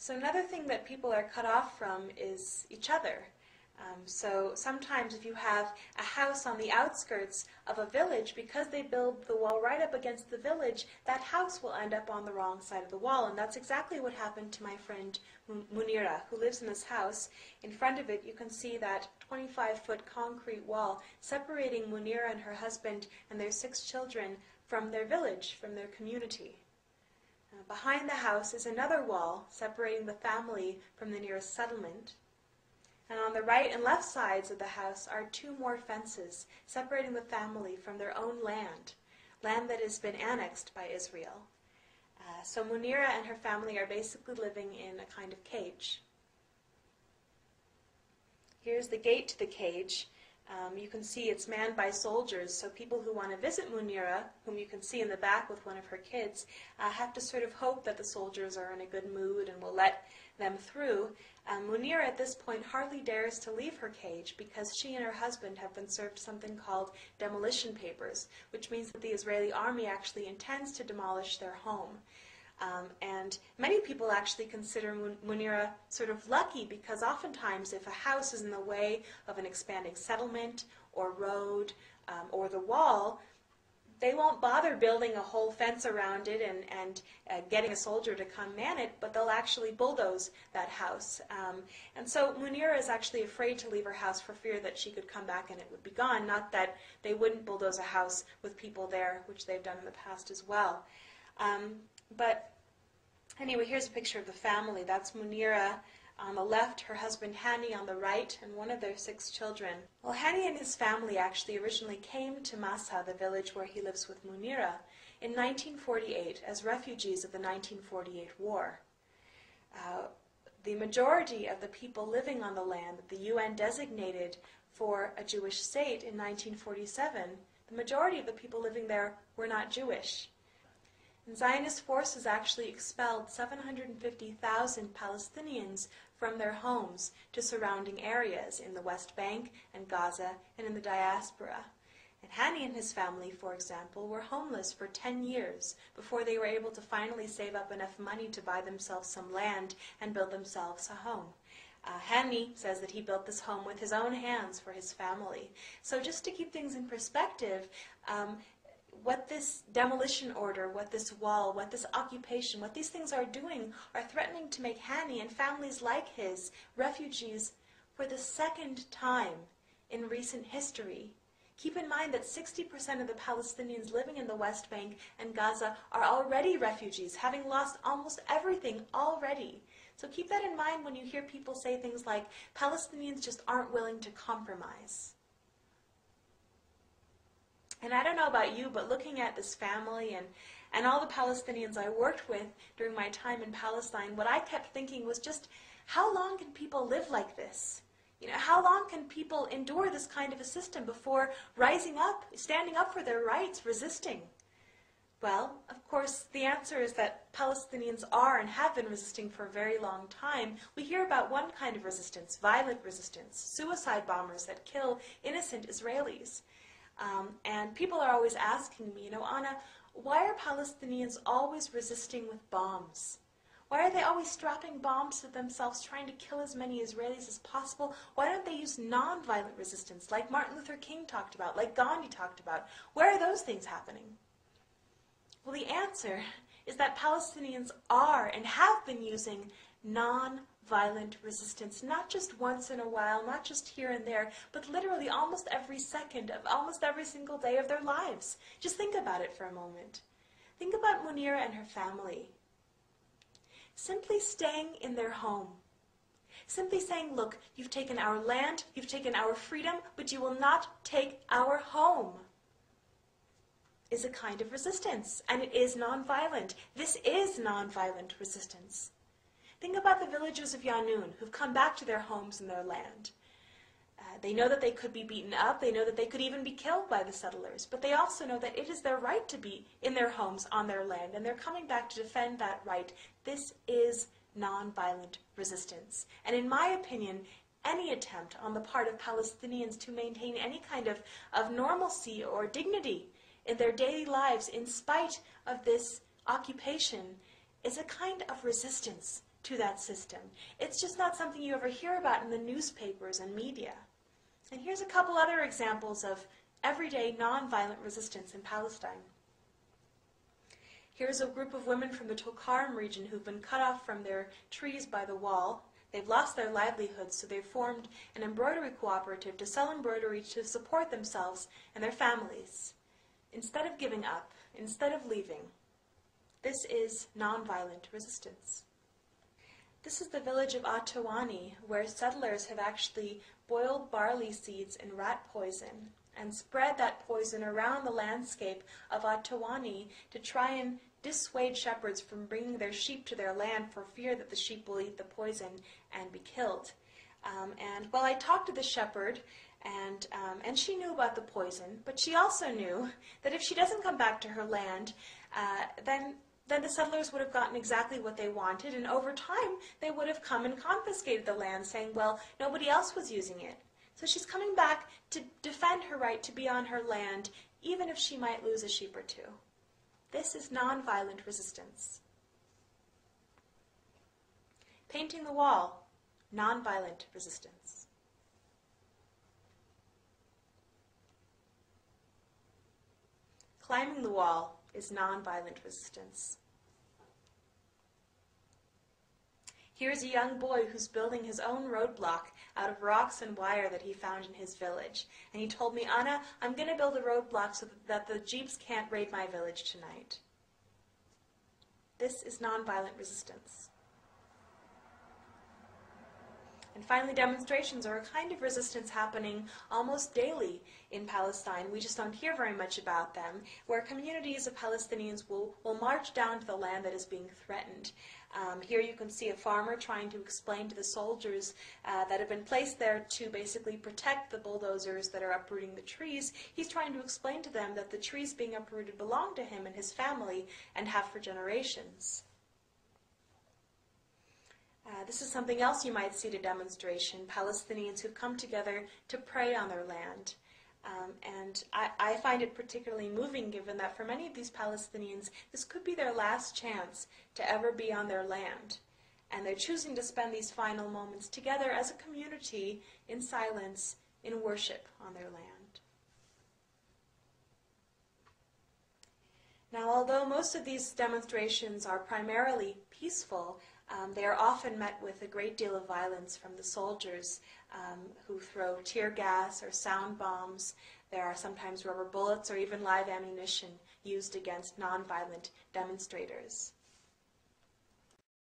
So another thing that people are cut off from is each other. So sometimes if you have a house on the outskirts of a village, because they build the wall right up against the village, that house will end up on the wrong side of the wall. And that's exactly what happened to my friend Munira, who lives in this house. In front of it, you can see that 25-foot concrete wall separating Munira and her husband and their 6 children from their village, from their community. Behind the house is another wall separating the family from the nearest settlement. And on the right and left sides of the house are 2 more fences separating the family from their own land that has been annexed by Israel. So Munira and her family are basically living in a kind of cage. Here's the gate to the cage. You can see it's manned by soldiers, so people who want to visit Munira, whom you can see in the back with one of her kids, have to sort of hope that the soldiers are in a good mood and will let them through. Munira at this point hardly dares to leave her cage because she and her husband have been served something called demolition papers, which means that the Israeli army actually intends to demolish their home. And many people actually consider Munira sort of lucky because oftentimes if a house is in the way of an expanding settlement or road or the wall, they won't bother building a whole fence around it and getting a soldier to come man it, but they'll actually bulldoze that house. And so Munira is actually afraid to leave her house for fear that she could come back and it would be gone, not that they wouldn't bulldoze a house with people there, which they've done in the past as well. But anyway, here's a picture of the family. That's Munira on the left, her husband Hani on the right, and one of their 6 children. Well, Hani and his family actually originally came to Massa, the village where he lives with Munira, in 1948 as refugees of the 1948 war. The majority of the people living on the land that the UN designated for a Jewish state in 1947, the majority of the people living there were not Jewish. And Zionist forces actually expelled 750,000 Palestinians from their homes to surrounding areas in the West Bank and Gaza and in the diaspora. And Hani and his family, for example, were homeless for 10 years before they were able to finally save up enough money to buy themselves some land and build themselves a home. Hani says that he built this home with his own hands for his family. So just to keep things in perspective, what this demolition order, what this wall, what this occupation, what these things are doing are threatening to make Hani and families like his refugees for the 2nd time in recent history. Keep in mind that 60% of the Palestinians living in the West Bank and Gaza are already refugees, having lost almost everything already. So keep that in mind when you hear people say things like, Palestinians just aren't willing to compromise. And I don't know about you, but looking at this family and all the Palestinians I worked with during my time in Palestine, what I kept thinking was just, how long can people live like this? You know, how long can people endure this kind of a system before rising up, standing up for their rights, resisting? Well, of course, the answer is that Palestinians are and have been resisting for a very long time. We hear about one kind of resistance, violent resistance, suicide bombers that kill innocent Israelis. And people are always asking me, Anna, why are Palestinians always resisting with bombs? Why are they always strapping bombs to themselves, trying to kill as many Israelis as possible? Why don't they use non-violent resistance, like Martin Luther King talked about, like Gandhi talked about? Where are those things happening? Well, the answer is that Palestinians are and have been using non-violent resistance, not just once in a while, not just here and there, but literally almost every second of almost every single day of their lives. Just think about it for a moment. Think about Munira and her family. Simply staying in their home. Simply saying, look, you've taken our land, you've taken our freedom, but you will not take our home, is a kind of resistance, and it is nonviolent. This is nonviolent resistance. Think about the villagers of Yanun who've come back to their homes and their land. They know that they could be beaten up, they know that they could even be killed by the settlers, but they also know that it is their right to be in their homes on their land, and they're coming back to defend that right. This is nonviolent resistance. And in my opinion, any attempt on the part of Palestinians to maintain any kind of normalcy or dignity in their daily lives in spite of this occupation is a kind of resistance to that system. It's just not something you ever hear about in the newspapers and media. And here's a couple other examples of everyday nonviolent resistance in Palestine. Here's a group of women from the Tulkarm region who've been cut off from their trees by the wall. They've lost their livelihoods, so they've formed an embroidery cooperative to sell embroidery to support themselves and their families. Instead of giving up, instead of leaving, this is nonviolent resistance. This is the village of Atawani, where settlers have actually boiled barley seeds in rat poison and spread that poison around the landscape of Atawani to try and dissuade shepherds from bringing their sheep to their land for fear that the sheep will eat the poison and be killed. Well, I talked to the shepherd, and she knew about the poison, but she also knew that if she doesn't come back to her land, then the settlers would have gotten exactly what they wanted, and over time they would have come and confiscated the land, saying, well, nobody else was using it. So she's coming back to defend her right to be on her land, even if she might lose a sheep or two. This is nonviolent resistance. Painting the wall, nonviolent resistance. Climbing the wall is nonviolent resistance. Here's a young boy who's building his own roadblock out of rocks and wire that he found in his village. And he told me, Anna, I'm going to build a roadblock so that the jeeps can't raid my village tonight. This is nonviolent resistance. And finally, demonstrations are a kind of resistance happening almost daily in Palestine. We just don't hear very much about them, where communities of Palestinians will march down to the land that is being threatened. Here you can see a farmer trying to explain to the soldiers that have been placed there to basically protect the bulldozers that are uprooting the trees. He's trying to explain to them that the trees being uprooted belong to him and his family and have for generations. This is something else you might see at a demonstration, Palestinians who've come together to pray on their land. And I find it particularly moving, given that for many of these Palestinians, this could be their last chance to ever be on their land. And they're choosing to spend these final moments together as a community, in silence, in worship on their land. Now, although most of these demonstrations are primarily peaceful, they are often met with a great deal of violence from the soldiers who throw tear gas or sound bombs. There are sometimes rubber bullets or even live ammunition used against nonviolent demonstrators.